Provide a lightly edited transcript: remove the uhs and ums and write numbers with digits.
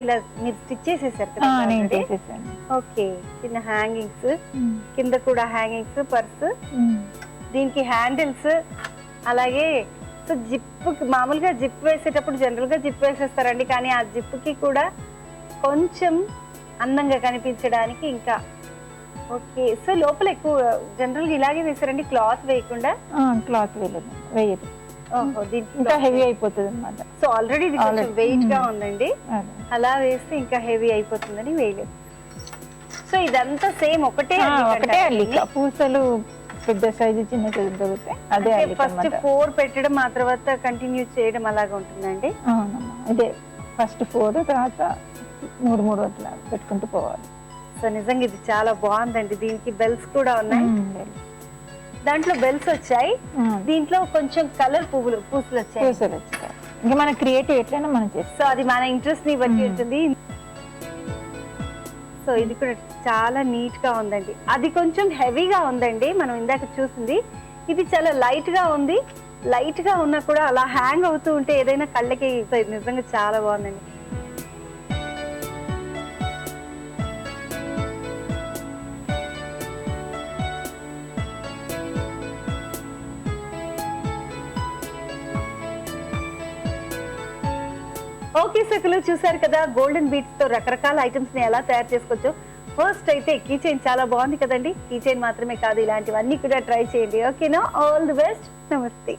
ఇలా మీరు స్టిచ్ చేసేసారు కదా నేను already? చేసేసాను. ఓకే, చిన్న హ్యాంగింగ్స్, కింద కూడా హ్యాంగింగ్స్, పర్స్, దీనికి హ్యాండిల్స్, అలాగే సో జిప్, మామూలుగా జిప్ వేసేటప్పుడు జనరల్ గా జిప్ వేసేస్తారండి, కానీ ఆ జిప్ కి కూడా కొంచెం అందంగా కనిపించడానికి ఇంకా. ఓకే, సో లోపల ఎక్కువ జనరల్ గా ఇలాగే వేసారండి, క్లాత్ వేయకుండా? క్లాత్ వేయదు, ఓహో, దీనికి ఇంకా హెవీ అయిపోతుంది అనమాట. సో ఆల్రెడీ ఇది కొంచెం వెయిట్ గా ఉందండి, అలా వేస్తే ఇంకా హెవీ అయిపోతుందని వేయలేదు. సో ఇదంతా సేమ్ ఒకటే ఒకటే అల్లిక. పూసలు పెద్ద సైజు చిన్న సైజు దొరుకుతాయి, అదే ఫస్ట్ 4 పెట్టడం, ఆ తర్వాత కంటిన్యూ చేయడం అలాగా ఉంటుందండి. అవునమ్మా, ఇదే ఫస్ట్ 4, తర్వాత 3 అట్లా పెట్టుకుంటూ పోవాలి. సో నిజంగా ఇది చాలా బాగుందండి. దీనికి బెల్స్ కూడా ఉన్నాయి, దాంట్లో బెల్స్ వచ్చాయి, దీంట్లో కొంచెం కలర్ పూసలు వచ్చాయి. ఇంకా మన క్రియేటివ్ ఎట్లయినా మనం చేస్తాం, సో అది మన ఇంట్రెస్ట్ ని బట్టి ఉంటుంది. సో ఇది కూడా చాలా నీట్ గా ఉందండి. అది కొంచెం హెవీగా ఉందండి, మనం ఇందాక చూసింది. ఇది చాలా లైట్ గా ఉంది. లైట్ గా ఉన్నా కూడా అలా హ్యాంగ్ అవుతూ ఉంటే ఏదైనా కళ్ళకి, సో ఇది నిజంగా చాలా బాగుందండి. ఓకే సకులు, చూసారు కదా గోల్డెన్ బీట్స్ తో రకరకాల ఐటమ్స్ ని ఎలా తయారు చేసుకోవచ్చు. ఫస్ట్ అయితే కీ చైన్ చాలా బాగుంది కదండి. కీ చైన్ మాత్రమే కాదు, ఇలాంటివన్నీ కూడా ట్రై చేయండి. ఓకేనా, ఆల్ ది బెస్ట్, నమస్తే.